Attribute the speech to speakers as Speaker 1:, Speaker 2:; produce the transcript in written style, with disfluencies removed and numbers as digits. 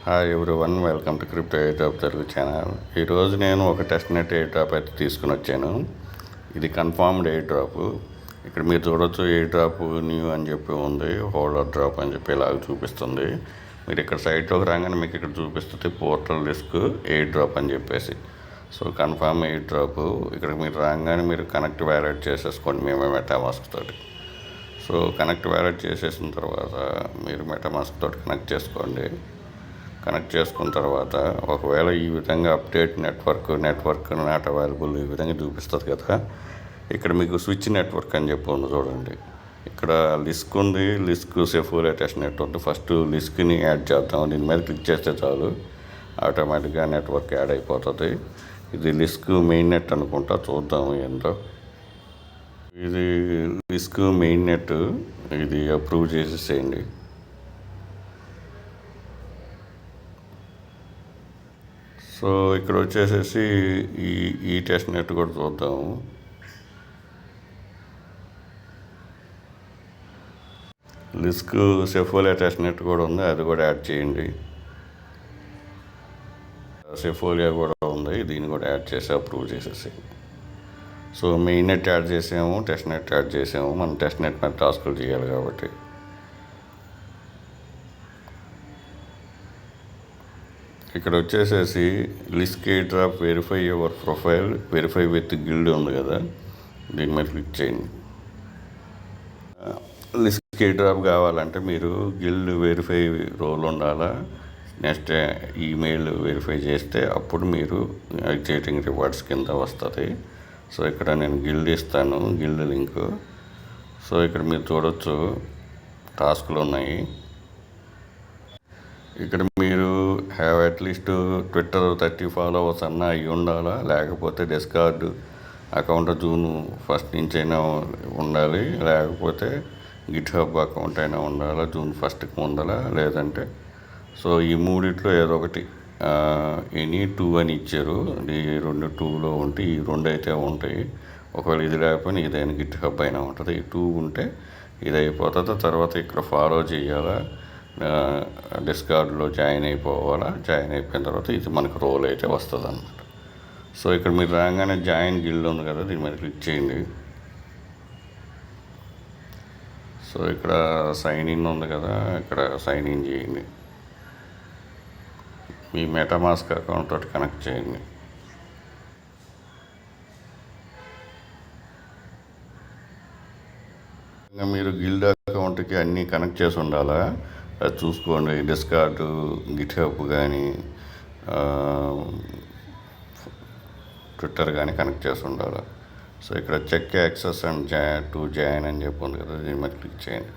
Speaker 1: Hi everyone, welcome to crypto airdrop Telugu channel. ఈరోజు నేను ఒక టెస్ట్ నెట్ ఎయిర్డ్రాప్ అయితే తీసుకుని వచ్చాను. ఇది కన్ఫర్మ్డ్ ఎయిర్డ్రాప్. ఇక్కడ మీరు చూడొచ్చు, ఎయిర్డ్రాప్ న్యూ అని చెప్పి ఉంది, హోల్డర్ డ్రాప్ అని చెప్పి ఇలాగ చూపిస్తుంది. మీరు ఇక్కడ సైట్లోకి రాగానే మీకు ఇక్కడ చూపిస్తుంది పోర్టల్ రిస్క్ ఎయిర్డ్రాప్ అని చెప్పేసి. So confirm airdrop. ఇక్కడ మీరు రాగానే మీరు కనెక్ట్ వ్యాలెట్ చేసేసుకోండి మేమే మెటామాస్క్ తోటి. సో కనెక్ట్ వ్యాలెట్ చేసేసిన తర్వాత మీరు మెటామాస్క్ తోటి కనెక్ట్ చేసుకోండి. కనెక్ట్ చేసుకున్న తర్వాత ఒకవేళ ఈ విధంగా అప్డేట్ నెట్వర్క్ నాట్ అవైలబుల్ ఈ విధంగా చూపిస్తుంది కదా. ఇక్కడ మీకు స్విచ్ నెట్వర్క్ అని చెప్పి ఉంది చూడండి. ఇక్కడ లిస్క్ ఉంది, లిస్క్ సెఫోలియా టెస్ట్ నెట్ ఉంది. ఫస్ట్ లిస్క్ని యాడ్ చేద్దాం. దీని మీద క్లిక్ చేస్తే చాలు ఆటోమేటిక్గా నెట్వర్క్ యాడ్ అయిపోతుంది. ఇది లిస్క్ మెయిన్ నెట్ అనుకుంటా, చూద్దాము ఏంటో. ఇది లిస్క్ మెయిన్ నెట్, ఇది అప్రూవ్ చేసేసేయండి. సో ఇక్కడ వచ్చేసేసి ఈ టెస్ట్ నెట్ కూడా చూద్దాము. లిస్క్ సెఫోలియా టెస్ట్ నెట్ కూడా ఉంది, అది కూడా యాడ్ చేయండి. సెఫోలియా కూడా ఉంది, దీన్ని కూడా యాడ్ చేసి అప్రూవ్ చేసేసి. సో మెయిన్ నెట్ యాడ్ చేసాము, టెస్ట్ నెట్ యాడ్ చేసాము. మనం టెస్ట్ నెట్ మీద టాస్కులు చేయాలి కాబట్టి. ఇక్కడ వచ్చేసేసి Lisk airdrop verify your profile, verify with guild ఉంది కదా, దీని మీద క్లిక్ చేయండి. లిస్క్ ఎయిర్డ్రాప్ కావాలంటే మీరు గిల్డ్ వెరిఫై రోల్ ఉండాలా, నెక్స్ట్ ఈమెయిల్ వెరిఫై చేస్తే అప్పుడు మీరు ఎగ్జైటింగ్ రివార్డ్స్ కింద వస్తుంది. సో ఇక్కడ నేను గిల్డ్ ఇస్తాను, గిల్డ్ లింక్. సో ఇక్కడ మీరు చూడొచ్చు టాస్క్లు ఉన్నాయి. ఇక్కడ మీరు హ్యావ్ అట్లీస్ట్ ట్విట్టర్ 30 ఫాలోవర్స్ అన్నా అయి ఉండాలా, లేకపోతే డిస్కార్డ్ అకౌంట్ జూన్ 1 నుంచి అయినా ఉండాలి, లేకపోతే గిట్ హబ్ అకౌంట్ అయినా ఉండాలా, జూన్ 1కి ఉండాలా, లేదంటే సో ఈ మూడిట్లో ఏదో ఒకటి ఎనీ 2 అని ఇచ్చారు. ఈ 2 ఉంటే ఈ 2 అయితే ఉంటాయి. ఒకవేళ ఇది లేకపోయినా ఇదైనా గిట్ హబ్ అయినా ఉంటుంది. ఈ 2 ఉంటే ఇది అయిపోతుంది. తర్వాత ఇక్కడ ఫాలో చేయాలా, డిస్కార్డ్లో జాయిన్ అయిపోవాలా, జాయిన్ అయిపోయిన తర్వాత ఇది మనకు రోల్ అయితే వస్తుంది అన్నమాట. సో ఇక్కడ మీరు రాగానే జాయిన్ గిల్డ్ ఉంది కదా, దీని మీద క్లిక్ చేయండి. సో ఇక్కడ సైన్ ఇన్ ఉంది కదా, ఇక్కడ సైన్ ఇన్ చేయండి. మీ మెటామాస్క్ అకౌంట్ తోటి కనెక్ట్ చేయండి. మీరు గిల్డ్ అకౌంట్కి అన్నీ కనెక్ట్ చేసి ఉండాలా, అది చూసుకోండి. డిస్కార్డు, గిట్ హబ్ కానీ ట్విట్టర్ కానీ కనెక్ట్ చేసి ఉండాలి. సో ఇక్కడ check access and to join అని చెప్పి ఉంది కదా, దీని మీద క్లిక్ చేయండి.